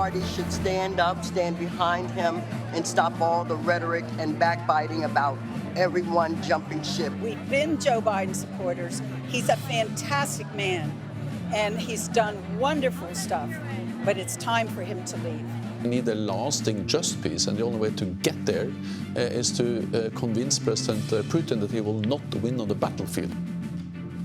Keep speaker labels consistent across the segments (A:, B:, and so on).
A: party should stand up, stand behind him, and stop all the rhetoric and backbiting about everyone jumping ship.
B: We've been Joe Biden supporters. He's a fantastic man, and he's done wonderful stuff, but it's time for him to leave.
C: We need a lasting just peace, and the only way to get there is to convince President Putin that he will not win on the battlefield.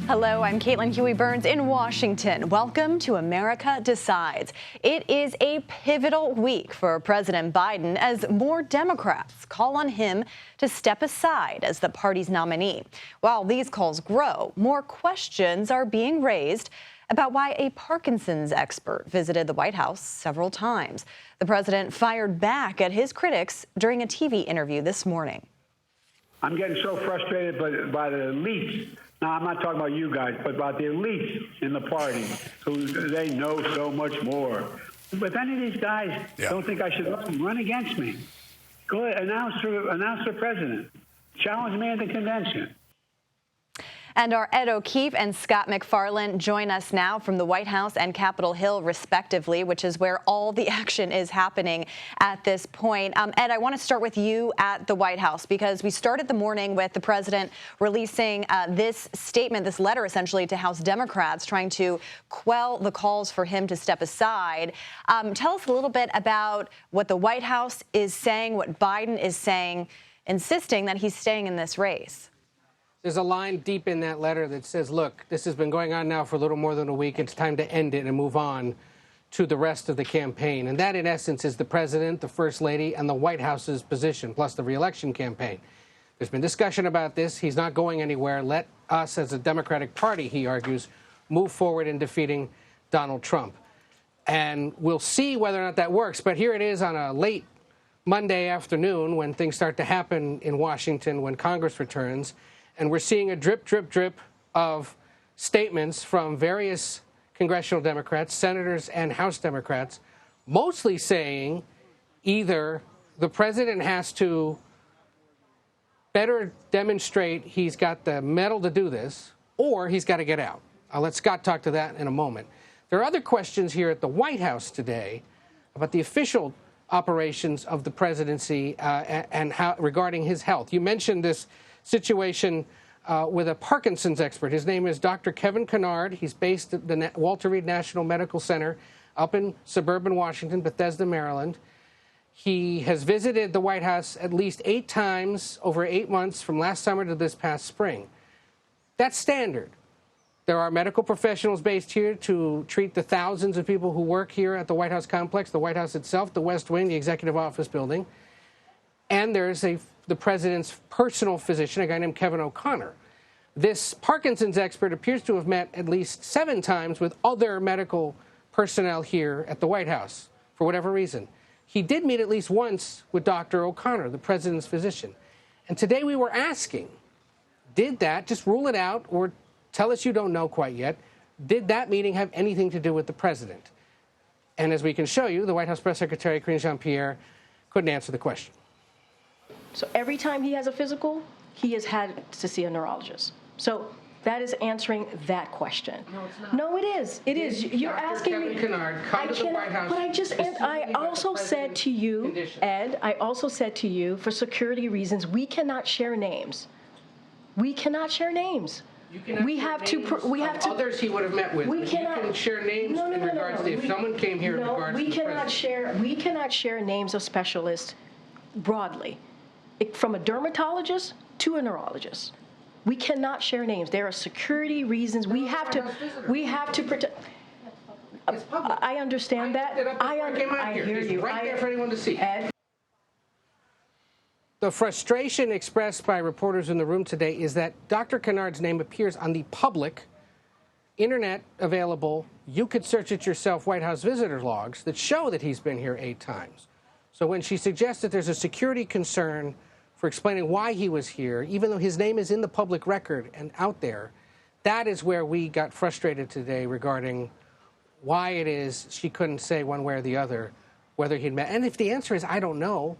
D: Hello, I'm Caitlin Huey-Burns in Washington. Welcome to America Decides. It is a pivotal week for President Biden as more Democrats call on him to step aside as the party's nominee. While these calls grow, more questions are being raised about why a Parkinson's expert visited the White House several times. The president fired back at his critics during a TV interview this morning.
E: I'm getting so frustrated by the elites. Now, I'm not talking about you guys, but about the elites in the party who they know so much more. But if any of these guys don't think I should run against me, go ahead, announce for president. Challenge me at the convention.
D: And our Ed O'Keefe and Scott McFarland join us now from the White House and Capitol Hill, respectively, which is where all the action is happening at this point. Ed, I want to start with you at the White House, because we started the morning with the president releasing this statement, this letter essentially to House Democrats, trying to quell the calls for him to step aside. Tell us a little bit about what the White House is saying, what Biden is saying, insisting that he's staying in this race.
F: There's a line deep in that letter that says, look, this has been going on now for a little more than a week. It's time to end it and move on to the rest of the campaign. And that, in essence, is the president, the first lady, and the White House's position, plus the reelection campaign. There's been discussion about this. He's not going anywhere. Let us, as a Democratic Party, he argues, move forward in defeating Donald Trump. And we'll see whether or not that works. But here it is on a late Monday afternoon when things start to happen in Washington, when Congress returns. And we're seeing a drip, drip, drip of statements from various congressional Democrats, senators and House Democrats, mostly saying either the president has to better demonstrate he's got the mettle to do this, or he's got to get out. I'll let Scott talk to that in a moment. There are other questions here at the White House today about the official operations of the presidency and how regarding his health. You mentioned this situation with a Parkinson's expert. His name is Dr. Kevin Kennard. He's based at the Walter Reed National Medical Center up in suburban Washington, Bethesda, Maryland. He has visited the White House at least 8 times over 8 months from last summer to this past spring. That's standard. There are medical professionals based here to treat the thousands of people who work here at the White House complex, the White House itself, the West Wing, the Executive Office Building. And there's the president's personal physician, a guy named Kevin O'Connor. This Parkinson's expert appears to have met at least 7 times with other medical personnel here at the White House, for whatever reason. He did meet at least once with Dr. O'Connor, the president's physician. And today we were asking, did that, just rule it out, or tell us you don't know quite yet, did that meeting have anything to do with the president? And as we can show you, the White House Press Secretary, Karine Jean-Pierre, couldn't answer the question.
G: So every time he has a physical, he has had to see a neurologist. So that is answering that question.
F: No, it's not.
G: No, it is. It is. You're asking me.
F: Kennard come to the White House.
G: But I also said to you, Ed, I also said to you, for security reasons, we cannot share names. We cannot share names. We have to.
F: Others he would have met with.
G: We cannot.
F: You can share names in regards to if someone came here in regards to the president.
G: We cannot share names of specialists broadly. From a dermatologist to a neurologist. We cannot share names. There are security reasons. We have to protect. I understand that. I hear you.
F: Right there for anyone to see.
G: Ed.
F: The frustration expressed by reporters in the room today is that Dr. Kennard's name appears on the public, internet available, you could search it yourself, White House visitor logs that show that he's been here 8 times. So when she suggests that there's a security concern for explaining why he was here, even though his name is in the public record and out there, that is where we got frustrated today regarding why it is she couldn't say one way or the other whether he'd met. And if the answer is, I don't know,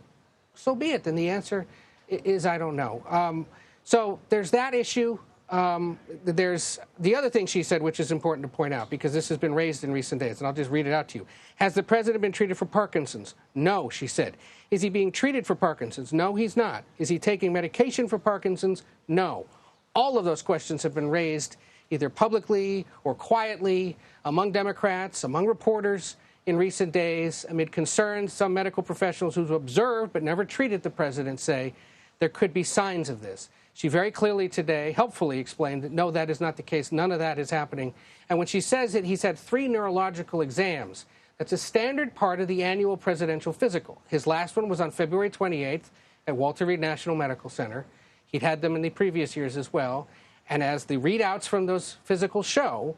F: so be it. Then the answer is, I don't know. So there's that issue. there's the other thing she said, which is important to point out, because this has been raised in recent days, and I'll just read it out to you. Has the president been treated for Parkinson's? No, she said. Is he being treated for Parkinson's? No, he's not. Is he taking medication for Parkinson's? No. All of those questions have been raised either publicly or quietly among Democrats, among reporters in recent days, amid concerns. Some medical professionals who've observed but never treated the president say there could be signs of this. She very clearly today, helpfully explained that no, that is not the case. None of that is happening. And when she says that he's had 3 neurological exams, that's a standard part of the annual presidential physical. His last one was on February 28th at Walter Reed National Medical Center. He'd had them in the previous years as well. And as the readouts from those physicals show,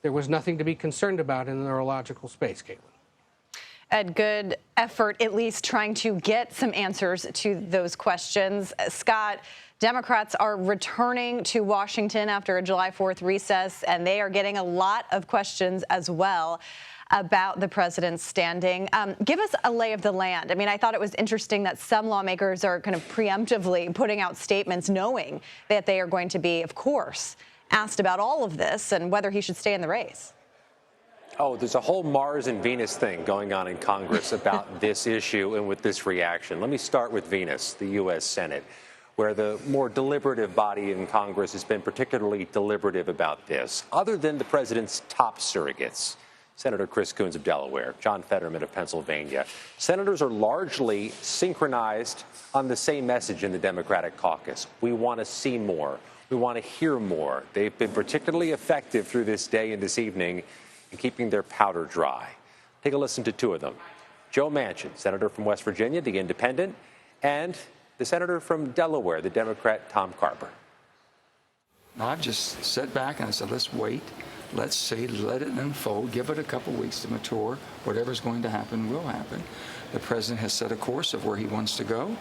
F: there was nothing to be concerned about in the neurological space, Caitlin.
D: Ed, good effort, at least trying to get some answers to those questions. Scott, Democrats are returning to Washington after a July 4th recess, and they are getting a lot of questions as well about the president's standing. Give us a lay of the land. I mean, I thought it was interesting that some lawmakers are kind of preemptively putting out statements knowing that they are going to be, of course, asked about all of this and whether he should stay in the race.
H: Oh, there's a whole Mars and Venus thing going on in Congress about this issue and with this reaction. Let me start with Venus, the U.S. Senate, where the more deliberative body in Congress has been particularly deliberative about this. Other than the president's top surrogates, Senator Chris Coons of Delaware, John Fetterman of Pennsylvania, senators are largely synchronized on the same message in the Democratic caucus. We want to see more. We want to hear more. They've been particularly effective through this day and this evening in keeping their powder dry. Take a listen to 2 of them. Joe Manchin, senator from West Virginia, the independent, and the senator from Delaware, the Democrat Tom Carper.
I: I've just sat back and I said, let's wait. Let's see, let it unfold, give it a couple weeks to mature. Whatever's going to happen will happen. The president has set a course of where he wants to go.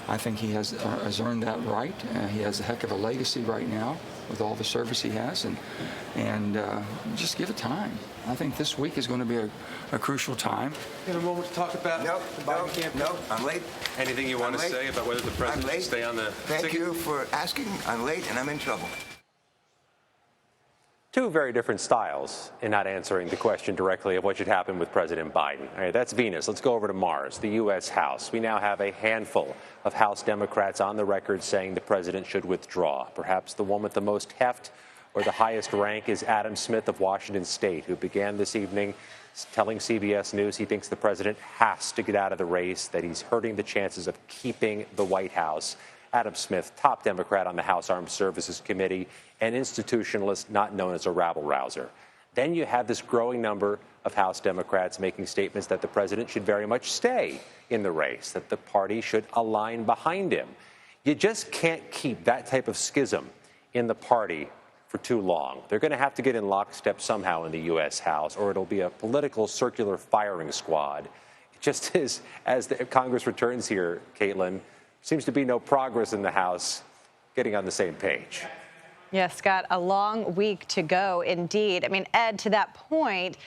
I: I think he has earned that right. He has a heck of a legacy right now with all the service he has, and just give it time. I think this week is going to be a crucial time.
J: You have a moment to talk about the Biden campaign?
K: No, I'm late.
J: Anything you want to say about whether the president should stay on the
K: ticket?
J: Thank
K: you for asking. I'm late and I'm in trouble.
H: 2 very different styles in not answering the question directly of what should happen with President Biden. All right, that's Venus. Let's go over to Mars, the U.S. House. We now have a handful of House Democrats on the record saying the president should withdraw. Perhaps the one with the most heft or the highest rank is Adam Smith of Washington State, who began this evening telling CBS News he thinks the president has to get out of the race, that he's hurting the chances of keeping the White House. Adam Smith, top Democrat on the House Armed Services Committee, an institutionalist not known as a rabble-rouser. Then you have this growing number of House Democrats making statements that the president should very much stay in the race, that the party should align behind him. You just can't keep that type of schism in the party for too long. They're going to have to get in lockstep somehow in the U.S. House, or it'll be a political circular firing squad. It just is, as the Congress returns here, Caitlin, seems to be no progress in the House getting on the same page.
D: Yes, Scott, a long week to go, indeed. I mean, Ed, to that point,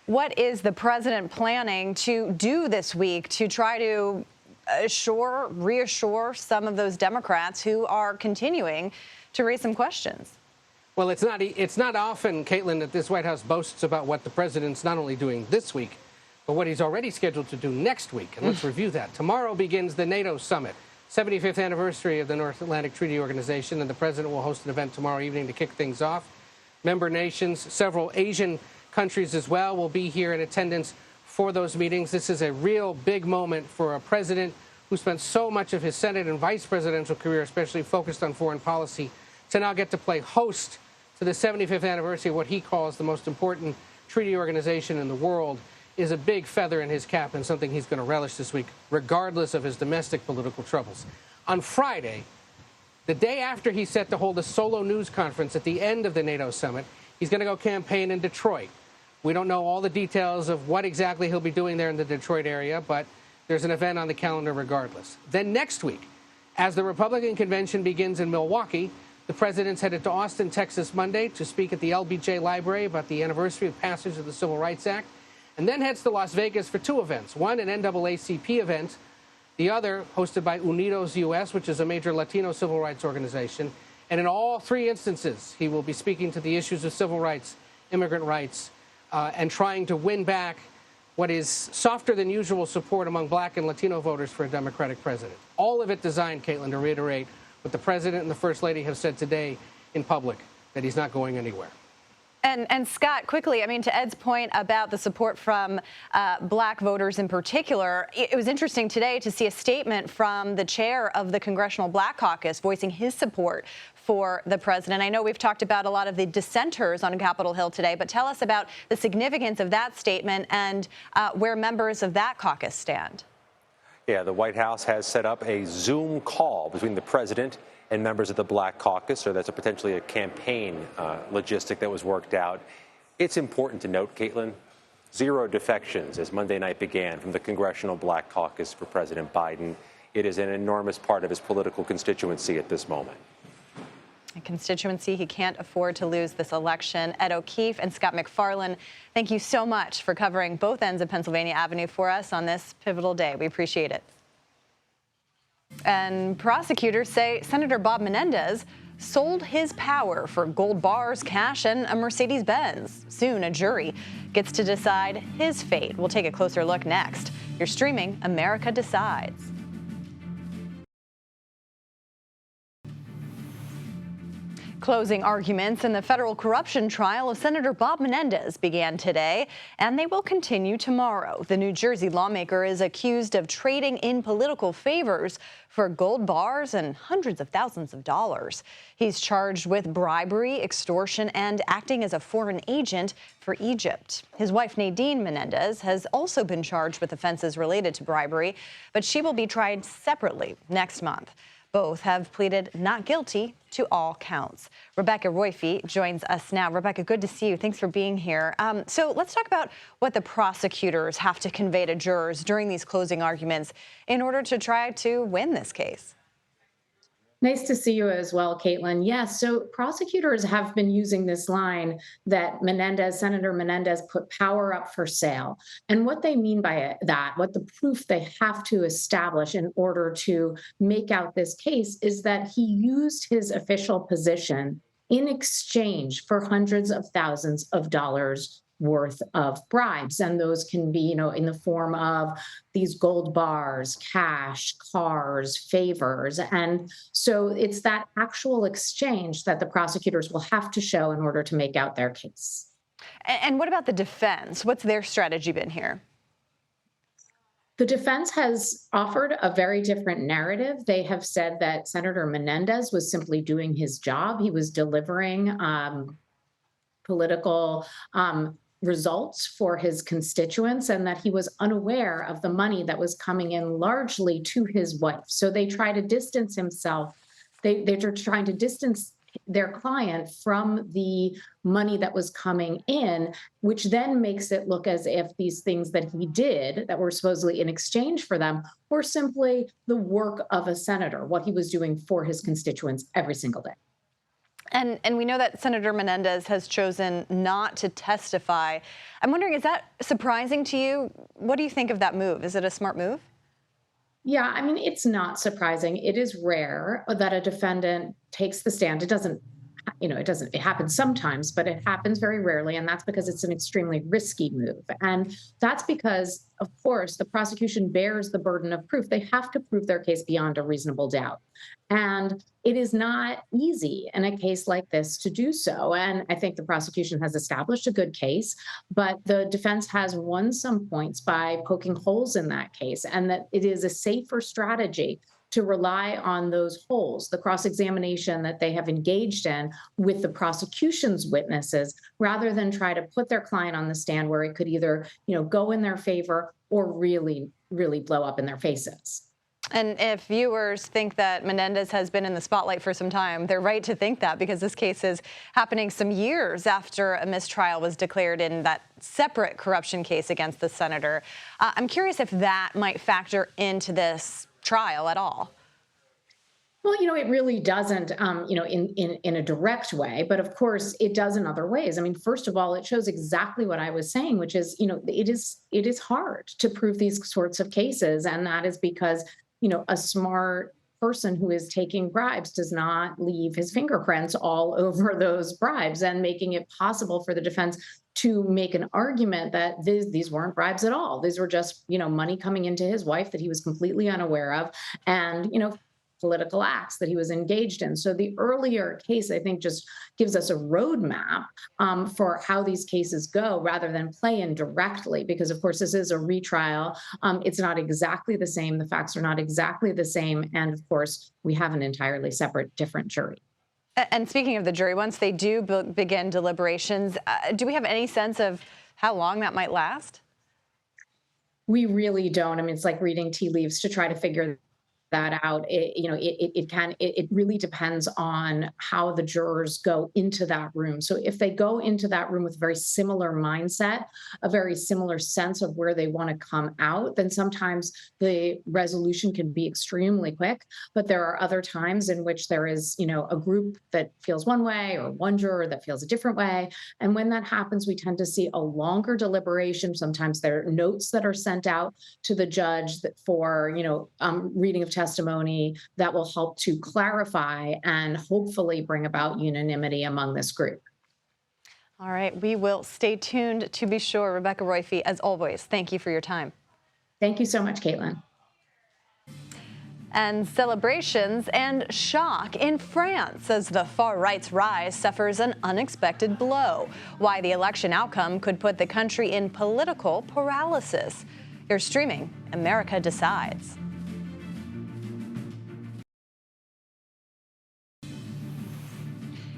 D: what is the president planning to do this week to try to reassure some of those Democrats who are continuing to raise some questions?
F: Well, it's not often, Caitlin, that this White House boasts about what the president's not only doing this week, but what he's already scheduled to do next week. And let's review that. Tomorrow begins the NATO summit, 75th anniversary of the North Atlantic Treaty Organization, and the president will host an event tomorrow evening to kick things off. Member nations, several Asian countries as well, will be here in attendance for those meetings. This is a real big moment for a president who spent so much of his Senate and vice presidential career, especially focused on foreign policy, to now get to play host to the 75th anniversary of what he calls the most important treaty organization in the world. Is a big feather in his cap and something he's going to relish this week, regardless of his domestic political troubles. On Friday, the day after he's set to hold a solo news conference at the end of the NATO summit, he's going to go campaign in Detroit. We don't know all the details of what exactly he'll be doing there in the Detroit area, but there's an event on the calendar regardless. Then next week, as the Republican convention begins in Milwaukee, the president's headed to Austin, Texas Monday to speak at the LBJ Library about the anniversary of passage of the Civil Rights Act, and then heads to Las Vegas for 2 events, one an NAACP event, the other hosted by Unidos US, which is a major Latino civil rights organization, And in all three instances, he will be speaking to the issues of civil rights, immigrant rights, and trying to win back what is softer than usual support among black and Latino voters for a Democratic president. All of it designed, Caitlin, to reiterate what the president and the first lady have said today in public, that he's not going anywhere.
D: And Scott, quickly, I mean, to Ed's point about the support from black voters in particular, it was interesting today to see a statement from the chair of the Congressional Black Caucus voicing his support for the president. I know we've talked about a lot of the dissenters on Capitol Hill today, but tell us about the significance of that statement and where members of that caucus stand.
H: Yeah, the White House has set up a Zoom call between the president and members of the Black Caucus, so that's potentially a campaign logistic that was worked out. It's important to note, Caitlin, 0 defections as Monday night began from the Congressional Black Caucus for President Biden. It is an enormous part of his political constituency at this moment.
D: A constituency he can't afford to lose this election. Ed O'Keefe and Scott McFarlane, thank you so much for covering both ends of Pennsylvania Avenue for us on this pivotal day. We appreciate it. And prosecutors say Senator Bob Menendez sold his power for gold bars, cash, and a Mercedes-Benz. Soon, a jury gets to decide his fate. We'll take a closer look next. You're streaming America Decides. Closing arguments in the federal corruption trial of Senator Bob Menendez began today, and they will continue tomorrow. The New Jersey lawmaker is accused of trading in political favors for gold bars and hundreds of thousands of dollars. He's charged with bribery, extortion, and acting as a foreign agent for Egypt. His wife, Nadine Menendez, has also been charged with offenses related to bribery, but she will be tried separately next month. Both have pleaded not guilty to all counts. Rebecca Royfee joins us now. Rebecca, good to see you. Thanks for being here. So let's talk about what the prosecutors have to convey to jurors during these closing arguments in order to try to win this case.
L: Nice to see you as well, Caitlin. Yes, so prosecutors have been using this line that Senator Menendez put power up for sale. And what they mean by that, what the proof they have to establish in order to make out this case is that he used his official position in exchange for hundreds of thousands of dollars worth of bribes. And those can be, in the form of these gold bars, cash, cars, favors. And so it's that actual exchange that the prosecutors will have to show in order to make out their case.
D: And what about the defense? What's their strategy been here?
L: The defense has offered a very different narrative. They have said that Senator Menendez was simply doing his job. He was delivering political results for his constituents, and that he was unaware of the money that was coming in largely to his wife. So they try to distance himself. They're trying to distance their client from the money that was coming in, which then makes it look as if these things that he did that were supposedly in exchange for them were simply the work of a senator, what he was doing for his constituents every single day.
D: And we know that Senator Menendez has chosen not to testify. I'm wondering, is that surprising to you? What do you think of that move? Is it a smart move?
L: Yeah, I mean, it's not surprising. It is rare that a defendant takes the stand. It happens sometimes, but it happens very rarely. And that's because it's an extremely risky move. And that's because, of course, the prosecution bears the burden of proof. They have to prove their case beyond a reasonable doubt. And it is not easy in a case like this to do so. And I think the prosecution has established a good case, but the defense has won some points by poking holes in that case, and that it is a safer strategy to rely on those holes, the cross-examination that they have engaged in with the prosecution's witnesses, rather than try to put their client on the stand where it could either, go in their favor or really, really blow up in their faces.
D: And if viewers think that Menendez has been in the spotlight for some time, they're right to think that, because this case is happening some years after a mistrial was declared in that separate corruption case against the senator. I'm curious if that might factor into this trial at all.
L: Well, it really doesn't, in a direct way, but of course it does in other ways. I mean, first of all, it shows exactly what I was saying, which is, it is hard to prove these sorts of cases. And that is because, a smart person who is taking bribes does not leave his fingerprints all over those bribes, and making it possible for the defense to make an argument that these weren't bribes at all. These were just, money coming into his wife that he was completely unaware of, and, political acts that he was engaged in. So the earlier case, I think, just gives us a roadmap for how these cases go, rather than play in directly, because of course this is a retrial. It's not exactly the same. The facts are not exactly the same. And of course, we have an entirely separate, different jury.
D: And speaking of the jury, once they do begin deliberations, do we have any sense of how long that might last?
L: We really don't. I mean, it's like reading tea leaves to try to figure that out. It really depends on how the jurors go into that room. So if they go into that room with a very similar mindset, a very similar sense of where they want to come out, then sometimes the resolution can be extremely quick. But there are other times in which there is, a group that feels one way, or one juror that feels a different way. And when that happens, we tend to see a longer deliberation. Sometimes there are notes that are sent out to the judge that for, reading of testimony that will help to clarify and hopefully bring about unanimity among this group.
D: All right, we will stay tuned to be sure. Rebecca Roiphe, as always, thank you for your time.
L: Thank you so much, Caitlin.
D: And celebrations and shock in France as the far right's rise suffers an unexpected blow. Why the election outcome could put the country in political paralysis. You're streaming America Decides.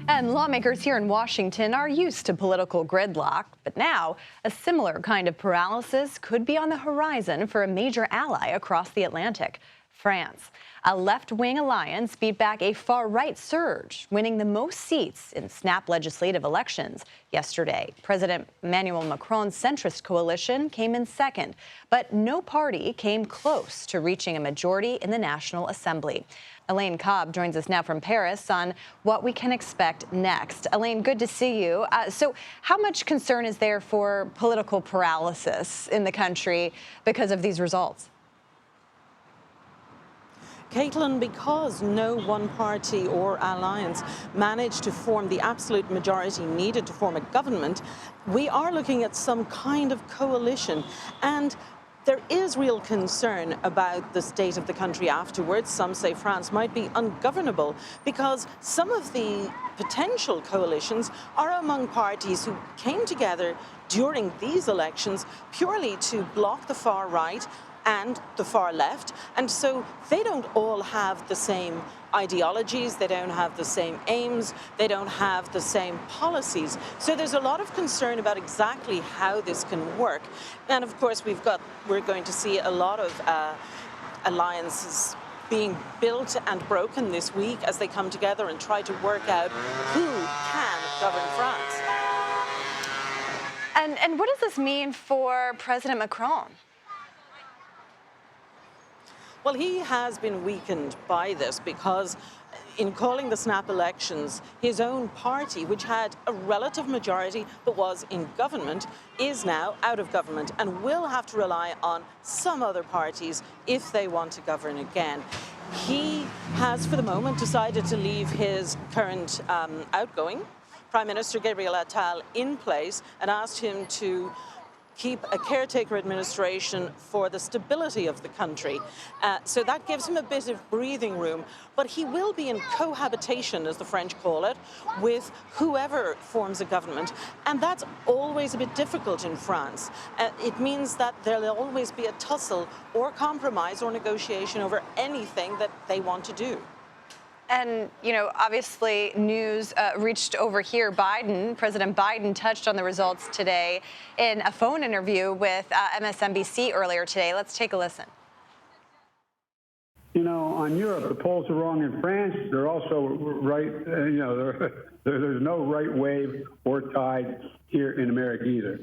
D: And lawmakers here in Washington are used to political gridlock, but now a similar kind of paralysis could be on the horizon for a major ally across the Atlantic, France. A left-wing alliance beat back a far-right surge, winning the most seats in snap legislative elections yesterday. President Emmanuel Macron's centrist coalition came in second, but no party came close to reaching a majority in the National Assembly. Elaine Cobb joins us now from Paris on what we can expect next. Elaine, good to see you. So how much concern is there for political paralysis in the country because of these results?
M: Caitlin, because no one party or alliance managed to form the absolute majority needed to form a government, we are looking at some kind of coalition. And there is real concern about the state of the country afterwards. Some say France might be ungovernable because some of the potential coalitions are among parties who came together during these elections purely to block the far right and the far left. And so they don't all have the same ideologies, they don't have the same aims, they don't have the same policies. So there's a lot of concern about exactly how this can work. And of course, we're going to see a lot of alliances being built and broken this week as they come together and try to work out who can govern France.
D: And what does this mean for President Macron?
M: Well, he has been weakened by this because in calling the snap elections, his own party, which had a relative majority but was in government, is now out of government and will have to rely on some other parties if they want to govern again. He has, for the moment, decided to leave his current outgoing Prime Minister Gabriel Attal in place and asked him to keep a caretaker administration for the stability of the country. So that gives him a bit of breathing room, but he will be in cohabitation, as the French call it, with whoever forms a government. And that's always a bit difficult in France. It means that there'll always be a tussle or compromise or negotiation over anything that they want to do.
D: And, obviously news reached over here. President Biden touched on the results today in a phone interview with MSNBC earlier today. Let's take a listen.
E: On Europe, the polls are wrong in France. They're also right, there's no right wave or tide here in America either.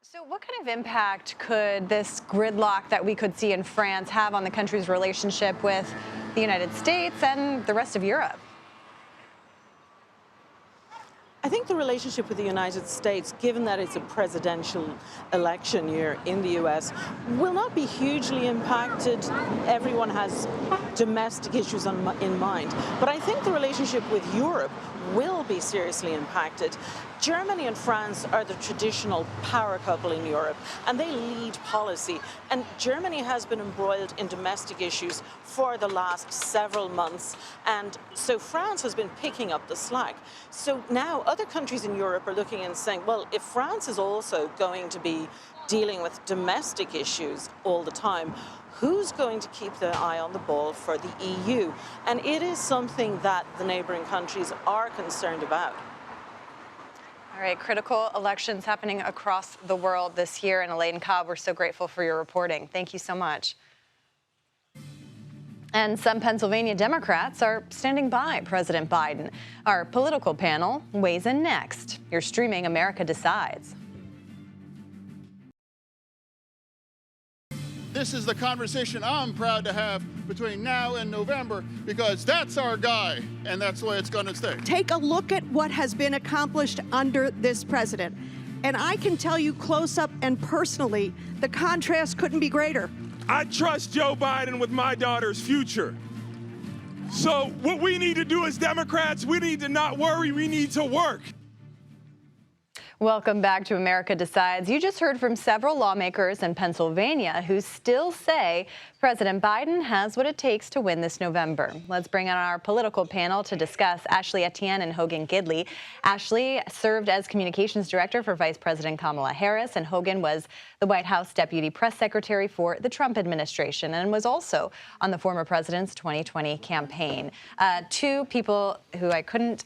D: So what kind of impact could this gridlock that we could see in France have on the country's relationship with the United States and the rest of Europe?
M: I think the relationship with the United States, given that it's a presidential election year in the U.S., will not be hugely impacted. Everyone has domestic issues in mind. But I think the relationship with Europe will be seriously impacted. Germany and France are the traditional power couple in Europe, and they lead policy. And Germany has been embroiled in domestic issues for the last several months, and so France has been picking up the slack. So now other countries in Europe are looking and saying, well, if France is also going to be dealing with domestic issues all the time, who's going to keep their eye on the ball for the EU? And it is something that the neighboring countries are concerned about.
D: All right, critical elections happening across the world this year. And Elaine Cobb, we're so grateful for your reporting. Thank you so much. And some Pennsylvania Democrats are standing by President Biden. Our political panel weighs in next. You're streaming America Decides.
N: This is the conversation I'm proud to have between now and November, because that's our guy, and that's the way it's going to stay.
O: Take a look at what has been accomplished under this president. And I can tell you close up and personally, the contrast couldn't be greater.
P: I trust Joe Biden with my daughter's future. So what we need to do as Democrats, we need to not worry, we need to work.
D: Welcome back to America Decides. You just heard from several lawmakers in Pennsylvania who still say President Biden has what it takes to win this November. Let's bring on our political panel to discuss. Ashley Etienne and Hogan Gidley. Ashley served as communications director for Vice President Kamala Harris, and Hogan was the White House deputy press secretary for the Trump administration and was also on the former president's 2020 campaign. Two people who I couldn't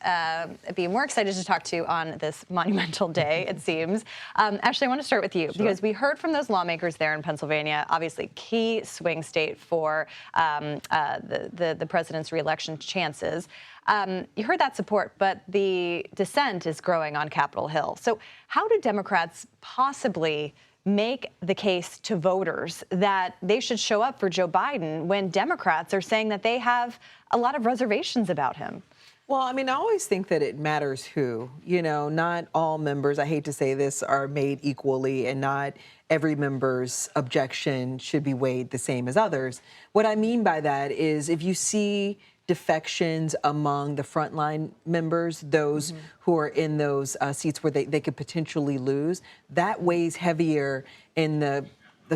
D: be more excited to talk to on this monumental day, it seems. Ashley, I want to start with you because we heard from those lawmakers there in Pennsylvania, obviously key swing state for the president's reelection chances. You heard that support, but the dissent is growing on Capitol Hill. So how do Democrats possibly make the case to voters that they should show up for Joe Biden when Democrats are saying that they have a lot of reservations about him?
Q: Well, I mean, I always think that it matters who. You know, not all members, I hate to say this, are made equally, and not every member's objection should be weighed the same as others. What I mean by that is if you see defections among the frontline members, those who are in those seats where they could potentially lose, that weighs heavier in the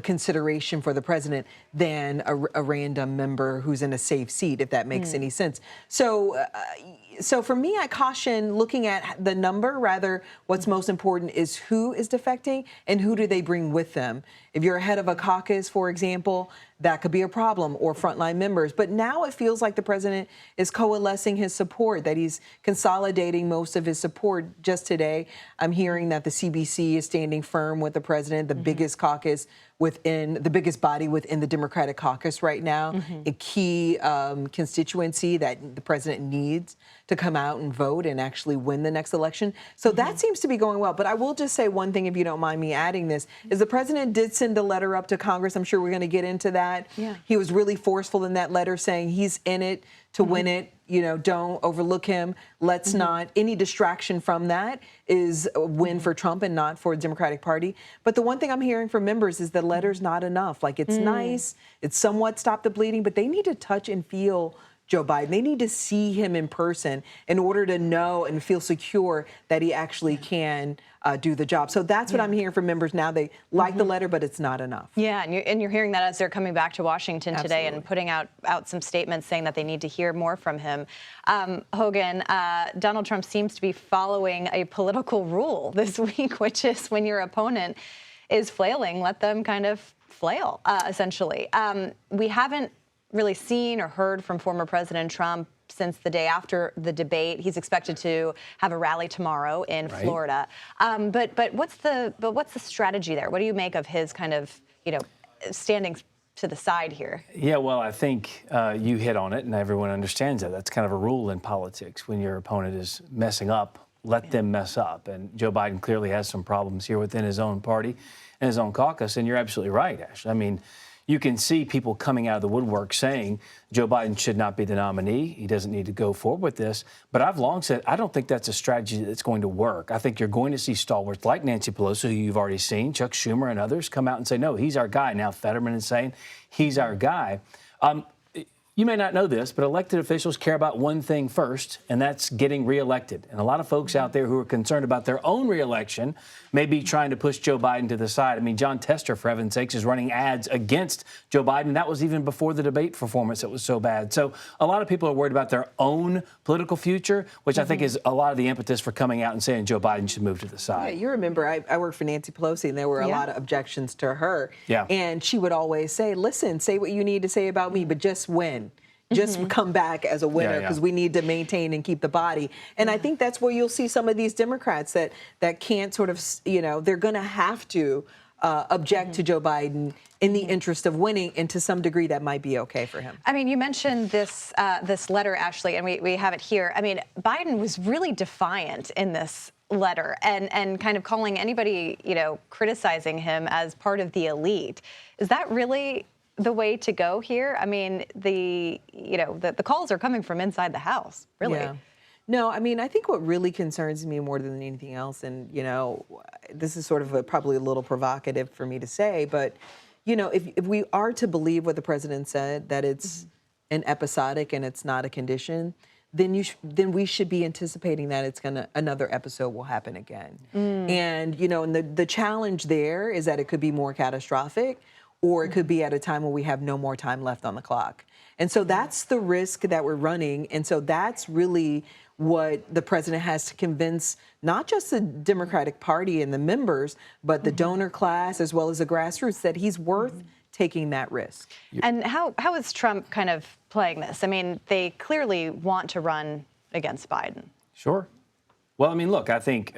Q: consideration for the president than a random member who's in a safe seat, if that makes any sense. So for me, I caution looking at the number. Rather, what's most important is who is defecting and who do they bring with them. If you're ahead of a caucus, for example, that could be a problem, or frontline members. But now it feels like the president is coalescing his support, that he's consolidating most of his support. Just today, I'm hearing that the CBC is standing firm with the president, the biggest caucus within, the biggest body within the Democratic caucus right now, a key constituency that the president needs to come out and vote and actually win the next election. So that seems to be going well. But I will just say one thing, if you don't mind me adding this, is the president did send a letter up to Congress. I'm sure we're going to get into that. Yeah. He was really forceful in that letter, saying he's in it to win it. You know, don't overlook him. Let's not, any distraction from that is a win for Trump and not for the Democratic Party. But the one thing I'm hearing from members is the letter's not enough. Like, it's nice, it's somewhat stop the bleeding, but they need to touch and feel Joe Biden. They need to see him in person in order to know and feel secure that he actually can do the job. So that's what I'm hearing from members now. They like the letter, but it's not enough.
D: Yeah, and you're hearing that as they're coming back to Washington today and putting out some statements saying that they need to hear more from him. Hogan, Donald Trump seems to be following a political rule this week, which is when your opponent is flailing, let them kind of flail, essentially. We haven't really seen or heard from former President Trump since the day after the debate. He's expected to have a rally tomorrow in Florida. But what's the strategy there? What do you make of his kind of, you know, standing to the side here?
R: Yeah, well, I think you hit on it, and everyone understands that. That's kind of a rule in politics. When your opponent is messing up, let them mess up. And Joe Biden clearly has some problems here within his own party and his own caucus. And you're absolutely right, Ash. I mean, you can see people coming out of the woodwork saying Joe Biden should not be the nominee. He doesn't need to go forward with this. But I've long said I don't think that's a strategy that's going to work. I think you're going to see stalwarts like Nancy Pelosi, who you've already seen, Chuck Schumer and others come out and say, no, he's our guy. Now Fetterman is saying he's our guy. You may not know this, but elected officials care about one thing first, and that's getting reelected. And a lot of folks out there who are concerned about their own reelection may be trying to push Joe Biden to the side. I mean, John Tester, for heaven's sakes, is running ads against Joe Biden. That was even before the debate performance that was so bad. So a lot of people are worried about their own political future, which I think is a lot of the impetus for coming out and saying Joe Biden should move to the side.
Q: Yeah, you remember I worked for Nancy Pelosi, and there were a lot of objections to her.
R: Yeah.
Q: And she would always say, listen, say what you need to say about me, but just win. Just come back as a winner because we need to maintain and keep the body. And I think that's where you'll see some of these Democrats that can't sort of, they're going to have to object to Joe Biden in the interest of winning, and to some degree that might be okay for him.
D: I mean, you mentioned this this letter, Ashley, and we have it here. I mean, Biden was really defiant in this letter and kind of calling anybody, criticizing him as part of the elite. Is that really the way to go here? I mean, the calls are coming from inside the House, really.
Q: Yeah. No, I mean, I think what really concerns me more than anything else, and, this is sort of probably a little provocative for me to say, but, if we are to believe what the president said, that it's an episodic and it's not a condition, then we should be anticipating that another episode will happen again. And, and the challenge there is that it could be more catastrophic, or it could be at a time when we have no more time left on the clock. And so that's the risk that we're running. And so that's really what the president has to convince not just the Democratic Party and the members, but the donor class as well as the grassroots that he's worth taking that risk.
D: And how is Trump kind of playing this? I mean, they clearly want to run against Biden.
R: Sure. Well, I mean, look, I think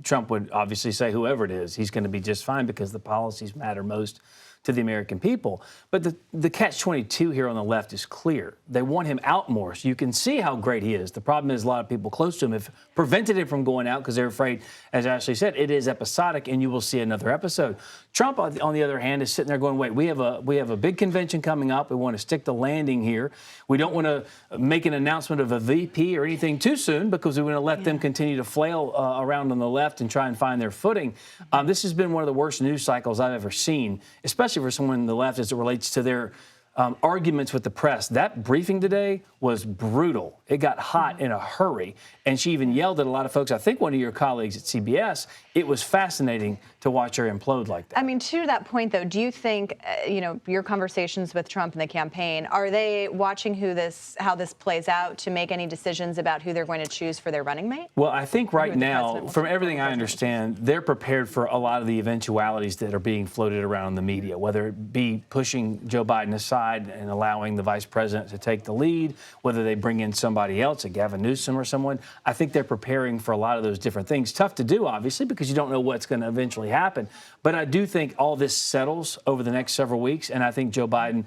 R: Trump would obviously say whoever it is, he's going to be just fine because the policies matter most to the American people. But the catch-22 here on the left is clear. They want him out more, so you can see how great he is. The problem is a lot of people close to him have prevented him from going out because they're afraid, as Ashley said, it is episodic and you will see another episode. Trump, on the other hand, is sitting there going, wait, we have a big convention coming up. We want to stick the landing here. We don't want to make an announcement of a VP or anything too soon because we want to let them continue to flail around on the left and try and find their footing. This has been one of the worst news cycles I've ever seen, especially for someone on the left as it relates to their arguments with the press. That briefing today was brutal. It got hot in a hurry. And she even yelled at a lot of folks. I think one of your colleagues at CBS. It was fascinating to watch her implode like that.
D: I mean, to that point, though, do you think, your conversations with Trump and the campaign, are they watching how this plays out to make any decisions about who they're going to choose for their running mate?
R: Well, I think right now, from everything I understand, they're prepared for a lot of the eventualities that are being floated around in the media, whether it be pushing Joe Biden aside and allowing the vice president to take the lead, whether they bring in somebody else, a Gavin Newsom or someone. I think they're preparing for a lot of those different things. Tough to do, obviously, because you don't know what's going to eventually happen. But I do think all this settles over the next several weeks, and I think Joe Biden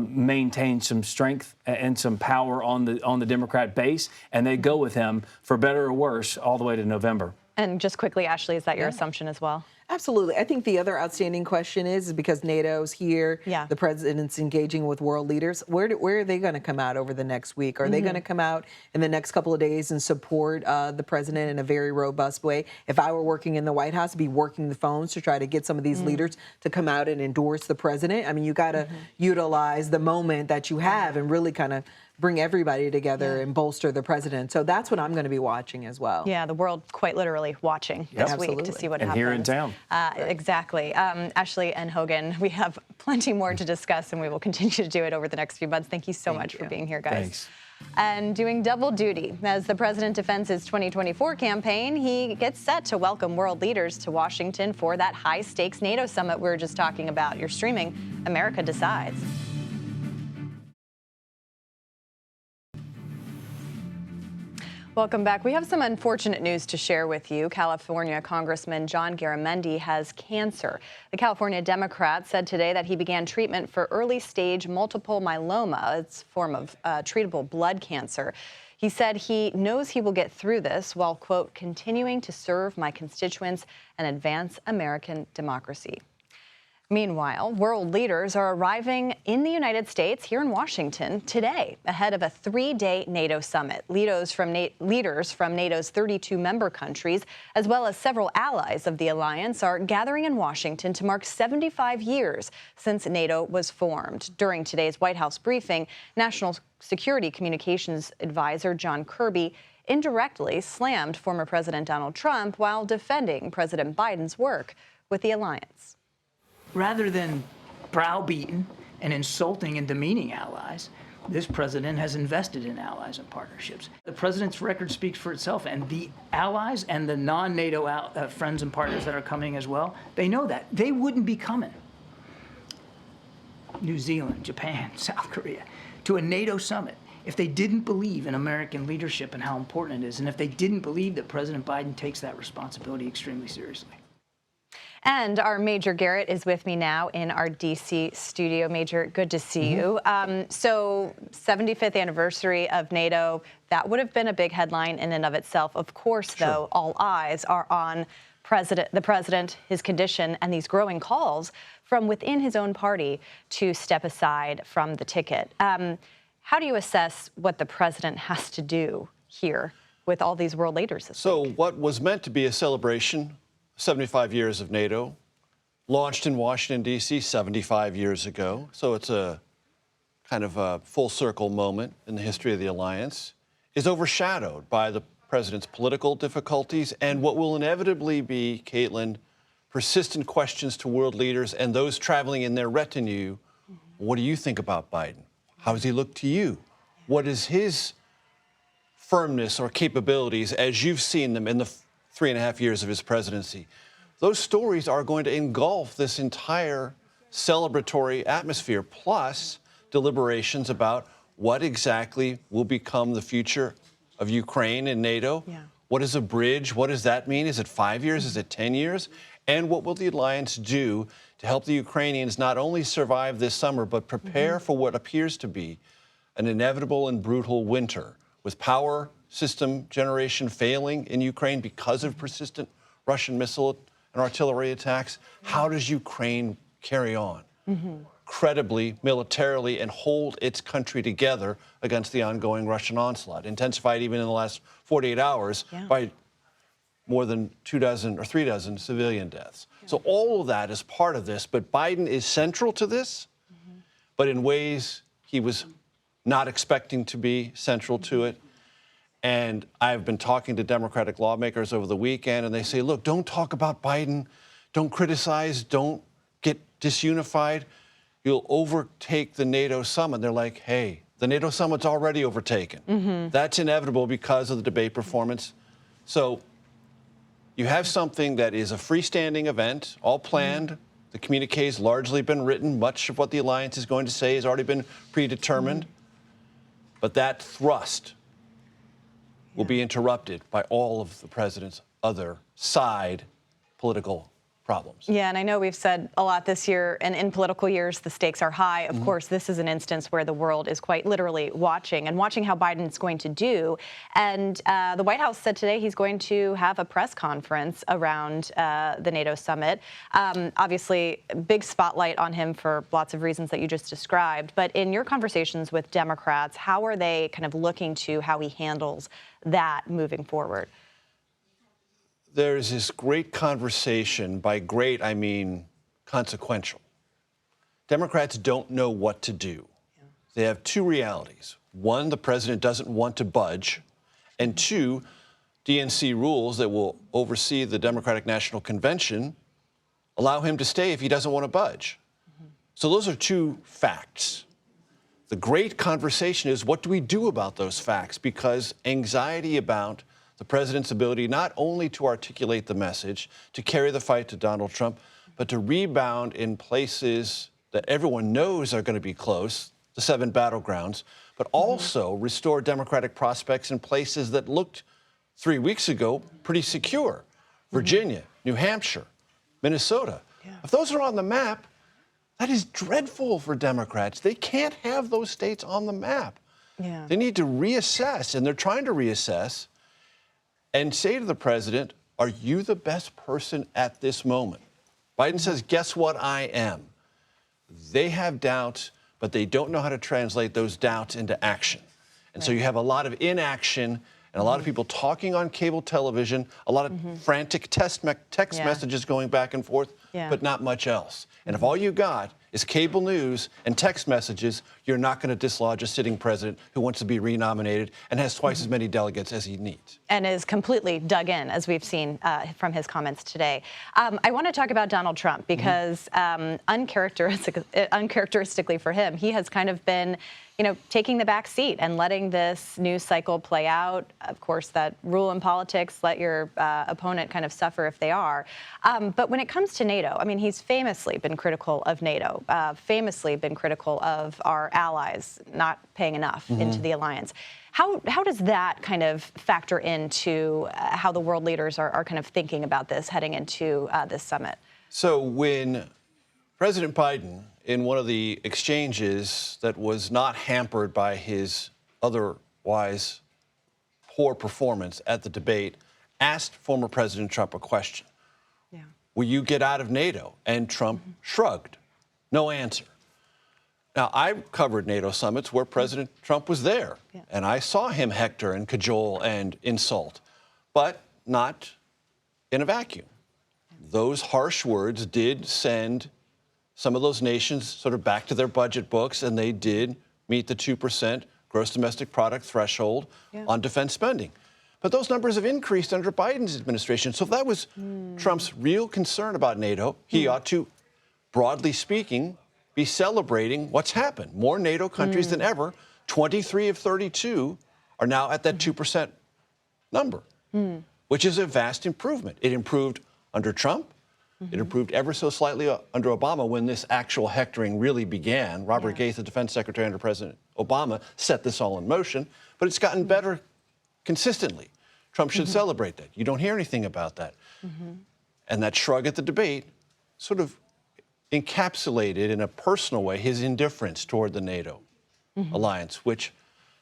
R: maintains some strength and some power on the Democrat base, and they go with him for better or worse all the way to November.
D: And just quickly, Ashley, is that your assumption as well?
Q: Absolutely. I think the other outstanding question is because NATO's here, the president's engaging with world leaders, where are they going to come out over the next week? Are they going to come out in the next couple of days and support the president in a very robust way? If I were working in the White House, I'd be working the phones to try to get some of these leaders to come out and endorse the president. I mean, you got to utilize the moment that you have and really kind of bring everybody together and bolster the president. So that's what I'm going to be watching as well.
D: Yeah, the world quite literally watching this week to see what happens.
R: And here in town.
D: Exactly. Ashley and Hogan, we have plenty more to discuss, and we will continue to do it over the next few months. Thank you so much for being here, guys.
R: Thanks.
D: And doing double duty. As the president defends his 2024 campaign, he gets set to welcome world leaders to Washington for that high-stakes NATO summit we were just talking about. You're streaming America Decides. Welcome back. We have some unfortunate news to share with you. California Congressman John Garamendi has cancer. The California Democrat said today that he began treatment for early-stage multiple myeloma. It's a form of treatable blood cancer. He said he knows he will get through this while, quote, continuing to serve my constituents and advance American democracy. Meanwhile, world leaders are arriving in the United States here in Washington today ahead of a 3-day NATO summit. Leaders from NATO's 32 member countries, as well as several allies of the alliance, are gathering in Washington to mark 75 years since NATO was formed. During today's White House briefing, National Security Communications Advisor John Kirby indirectly slammed former President Donald Trump while defending President Biden's work with the alliance.
S: Rather than browbeaten and insulting and demeaning allies, this president has invested in allies and partnerships. The president's record speaks for itself, and the allies and the non-NATO friends and partners that are coming as well, they know that. They wouldn't be coming. New Zealand, Japan, South Korea, to a NATO summit if they didn't believe in American leadership and how important it is, and if they didn't believe that President Biden takes that responsibility extremely seriously.
D: And our Major Garrett is with me now in our D.C. studio. Major, good to see you. So 75th anniversary of NATO, that would have been a big headline in and of itself. Of course, though, all eyes are on the president, his condition, and these growing calls from within his own party to step aside from the ticket. How do you assess what the president has to do here with all these world leaders this week?
T: What was meant to be a celebration, 75 years of NATO, launched in Washington, D.C. 75 years ago. So it's a kind of a full circle moment in the history of the alliance, is overshadowed by the president's political difficulties and what will inevitably be, Caitlin, persistent questions to world leaders and those traveling in their retinue. What do you think about Biden? How does he look to you? What is his firmness or capabilities as you've seen them in the 3.5 years of his presidency? Those stories are going to engulf this entire celebratory atmosphere, plus deliberations about what exactly will become the future of Ukraine and NATO. What is a bridge? What does that mean? Is it 5 years? Is it 10 years? And what will the alliance do to help the Ukrainians not only survive this summer, but prepare for what appears to be an inevitable and brutal winter, with power system generation failing in Ukraine because of persistent Russian missile and artillery attacks? How does Ukraine carry on credibly, militarily, and hold its country together against the ongoing Russian onslaught, intensified even in the last 48 hours by more than 3 dozen civilian deaths? So all of that is part of this, but Biden is central to this, but in ways he was not expecting to be central to it. And I've been talking to Democratic lawmakers over the weekend, and they say, look, don't talk about Biden, don't criticize, don't get disunified. You'll overtake the NATO summit. They're like, hey, the NATO summit's already overtaken. That's inevitable because of the debate performance. So you have something that is a freestanding event, all planned. The communique's largely been written. Much of what the alliance is going to say has already been predetermined. But that thrust will be interrupted by all of the president's other side political problems.
D: Yeah, and I know we've said a lot this year, and in political years, the stakes are high. Of course, this is an instance where the world is quite literally watching how Biden's going to do. And the White House said today he's going to have a press conference around the NATO summit. Obviously, big spotlight on him for lots of reasons that you just described. But in your conversations with Democrats, how are they kind of looking to how he handles that moving forward?
T: There's this great conversation. By great, I mean consequential. Democrats don't know what to do. They have two realities. One, the president doesn't want to budge. And two, DNC rules that will oversee the Democratic National Convention allow him to stay if he doesn't want to budge. So those are two facts. The great conversation is, what do we do about those facts? Because anxiety about the president's ability not only to articulate the message, to carry the fight to Donald Trump, but to rebound in places that everyone knows are going to be close, the 7 battlegrounds, but also restore Democratic prospects in places that looked 3 weeks ago pretty secure. Virginia, New Hampshire, Minnesota. If those are on the map, that is dreadful for Democrats. They can't have those states on the map. They need to reassess, and they're trying to reassess, and say to the president, are you the best person at this moment Biden says, guess what I am? They have doubts, but they don't know how to translate those doubts into action. And so you have a lot of inaction and a lot of people talking on cable television, a lot of frantic text messages going back and forth, but not much else. And if all you got is cable news and text messages, you're not going to dislodge a sitting president who wants to be renominated and has twice as many delegates as he needs.
D: And is completely dug in, as we've seen from his comments today. I want to talk about Donald Trump because uncharacteristically for him, he has kind of been, taking the back seat and letting this news cycle play out. Of course, that rule in politics, let your opponent kind of suffer if they are. But when it comes to NATO, I mean, he's famously been critical of NATO, famously been critical of our allies not paying enough into the alliance. How does that kind of factor into how the world leaders are kind of thinking about this heading into this summit?
T: So when President Biden, in one of the exchanges that was not hampered by his otherwise poor performance at the debate, asked former President Trump a question. Will you get out of NATO? And Trump shrugged. No answer. Now, I covered NATO summits where President Trump was there, and I saw him hector and cajole and insult, but not in a vacuum. Those harsh words did send some of those nations sort of back to their budget books, and they did meet the 2% gross domestic product threshold on defense spending. But those numbers have increased under Biden's administration. So if that was Trump's real concern about NATO, he ought to, broadly speaking, be celebrating what's happened. More NATO countries than ever, 23 of 32 are now at that 2% number, which is a vast improvement. It improved under Trump. It improved ever so slightly under Obama when this actual hectoring really began. Robert Gates, the defense secretary under President Obama, set this all in motion, but it's gotten better consistently. Trump should celebrate that. You don't hear anything about that. And that shrug at the debate sort of encapsulated in a personal way his indifference toward the NATO alliance, which,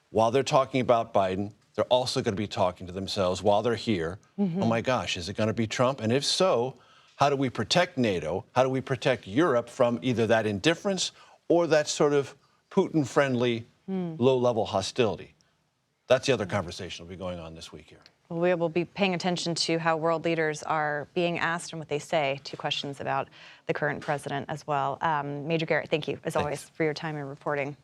T: while they're talking about Biden, they're also going to be talking to themselves while they're here. Oh my gosh, is it going to be Trump? And if so, how do we protect NATO? How do we protect Europe from either that indifference or that sort of Putin-friendly, low-level hostility? That's the other conversation that'll be going on this week here.
D: Well, we will be paying attention to how world leaders are being asked and what they say. 2 questions about the current president as well. Major Garrett, thank you, as always, for your time and reporting.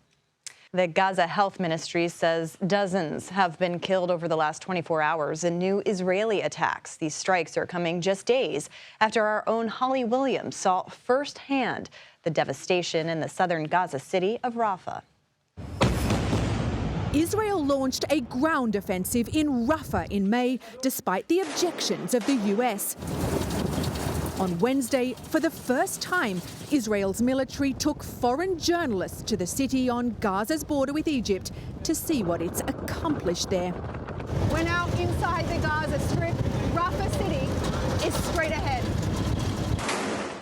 D: The Gaza Health Ministry says dozens have been killed over the last 24 hours in new Israeli attacks. These strikes are coming just days after our own Holly Williams saw firsthand the devastation in the southern Gaza city of Rafah.
U: Israel launched a ground offensive in Rafah in May, despite the objections of the US. On Wednesday, for the first time, Israel's military took foreign journalists to the city on Gaza's border with Egypt to see what it's accomplished there.
V: We're now inside the Gaza Strip. Rafah City is straight ahead.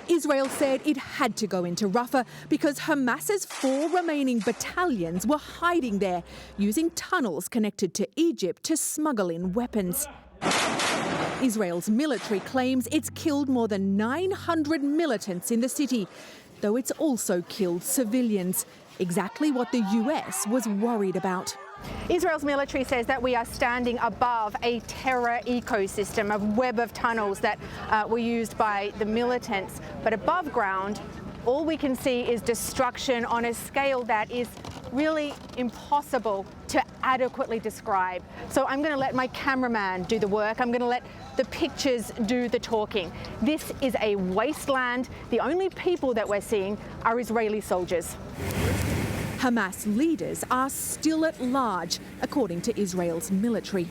U: Israel said it had to go into Rafah because Hamas's 4 remaining battalions were hiding there, using tunnels connected to Egypt to smuggle in weapons. Israel's military claims it's killed more than 900 militants in the city, though it's also killed civilians, exactly what the US was worried about.
V: Israel's military says that we are standing above a terror ecosystem, a web of tunnels that were used by the militants. But above ground, all we can see is destruction on a scale that is really impossible to adequately describe. So I'm going to let my cameraman do the work. I'm going to let the pictures do the talking. This is a wasteland. The only people that we're seeing are Israeli soldiers.
U: Hamas leaders are still at large, according to Israel's military.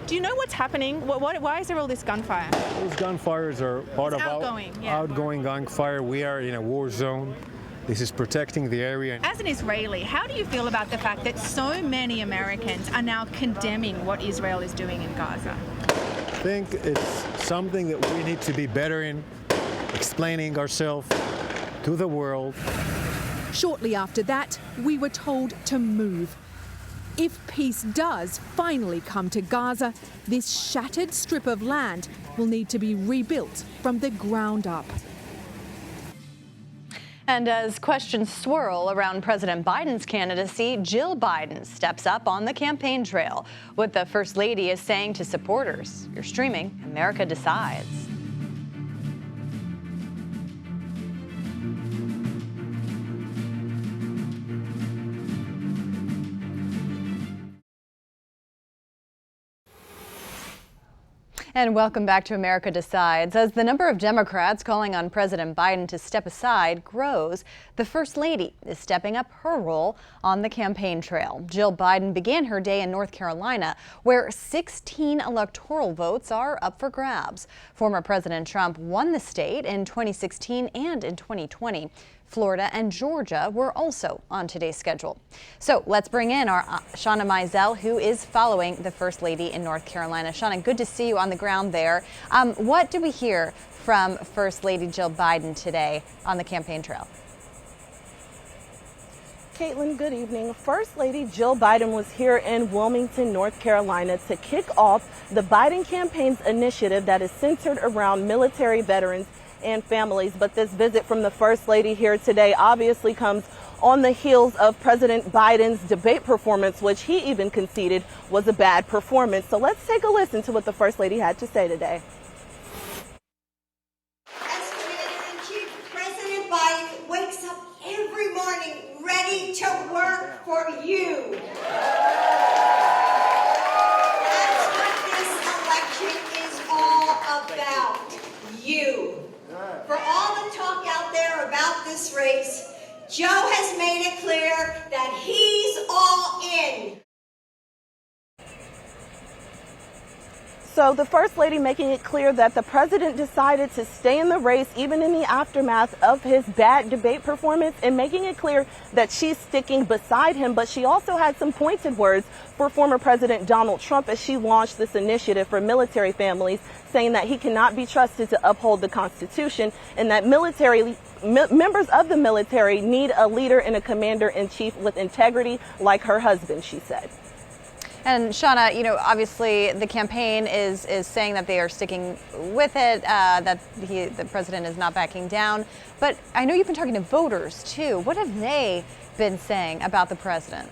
V: Do you know what's happening? Why is there all this gunfire?
W: Those gunfires are part of
V: outgoing
W: gunfire. We are in a war zone. This is protecting the area.
V: As an Israeli, how do you feel about the fact that so many Americans are now condemning what Israel is doing in Gaza?
W: I think it's something that we need to be better in, explaining ourselves to the world.
U: Shortly after that, we were told to move. If peace does finally come to Gaza, this shattered strip of land will need to be rebuilt from the ground up.
D: And as questions swirl around President Biden's candidacy, Jill Biden steps up on the campaign trail. What the First Lady is saying to supporters. You're streaming America Decides. And welcome back to America Decides. As the number of Democrats calling on President Biden to step aside grows, the First Lady is stepping up her role on the campaign trail. Jill Biden began her day in North Carolina, where 16 electoral votes are up for grabs. Former President Trump won the state in 2016 and in 2020. Florida and Georgia were also on today's schedule. So let's bring in our Shauna Mizell, who is following the First Lady in North Carolina. Shauna, good to see you on the ground there. What do we hear from First Lady Jill Biden today on the campaign trail?
A: Caitlin, good evening. First Lady Jill Biden was here in Wilmington, North Carolina to kick off the Biden campaign's initiative that is centered around military veterans and families. But this visit from the First Lady here today obviously comes on the heels of President Biden's debate performance, which he even conceded was a bad performance. So let's take a listen to what the First Lady had to say today.
B: As Commander-in-Chief, President Biden wakes up every morning ready to work for you. That's what this election is all about. You. For all the talk out there about this race, Joe has made it clear that he's all in.
A: So the First Lady making it clear that the president decided to stay in the race even in the aftermath of his bad debate performance, and making it clear that she's sticking beside him. But she also had some pointed words for former President Donald Trump as she launched this initiative for military families, saying that he cannot be trusted to uphold the Constitution and that members of the military need a leader and a commander-in-chief with integrity like her husband, she said.
D: And Shauna, you know, obviously the campaign is saying that they are sticking with it, that the president is not backing down. But I know you've been talking to voters too. What have they been saying about the president?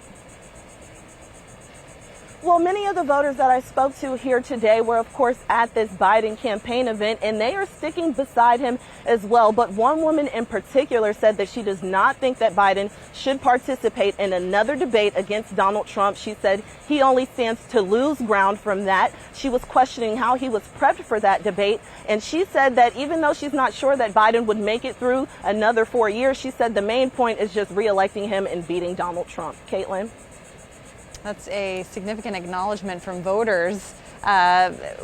A: Well, many of the voters that I spoke to here today were, of course, at this Biden campaign event, and they are sticking beside him as well. But one woman in particular said that she does not think that Biden should participate in another debate against Donald Trump. She said he only stands to lose ground from that. She was questioning how he was prepped for that debate, and she said that even though she's not sure that Biden would make it through another 4 years, she said the main point is just reelecting him and beating Donald Trump. Caitlin?
D: That's a significant acknowledgement from voters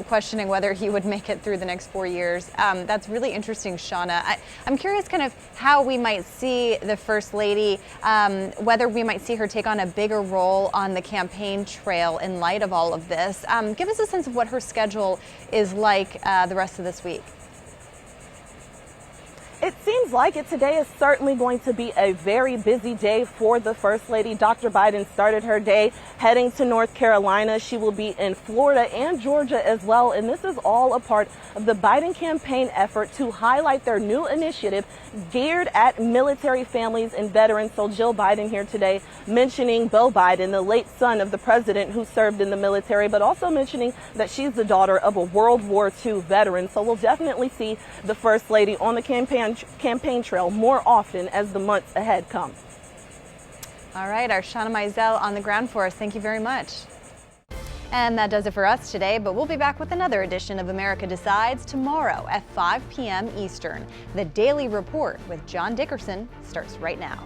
D: questioning whether he would make it through the next 4 years. That's really interesting, Shauna. I'm curious kind of how we might see the First Lady, whether we might see her take on a bigger role on the campaign trail in light of all of this. Give us a sense of what her schedule is like the rest of this week.
A: It seems like it. Today is certainly going to be a very busy day for the First Lady. Dr. Biden started her day heading to North Carolina. She will be in Florida and Georgia as well. And this is all a part of the Biden campaign effort to highlight their new initiative geared at military families and veterans. So Jill Biden here today mentioning Beau Biden, the late son of the president who served in the military, but also mentioning that she's the daughter of a World War II veteran. So we'll definitely see the First Lady on the campaign trail more often as the months ahead come.
D: All right, our Shauna Mizell on the ground for us. Thank you very much. And that does it for us today, but we'll be back with another edition of America Decides tomorrow at 5 p.m. Eastern. The Daily Report with John Dickerson starts right now.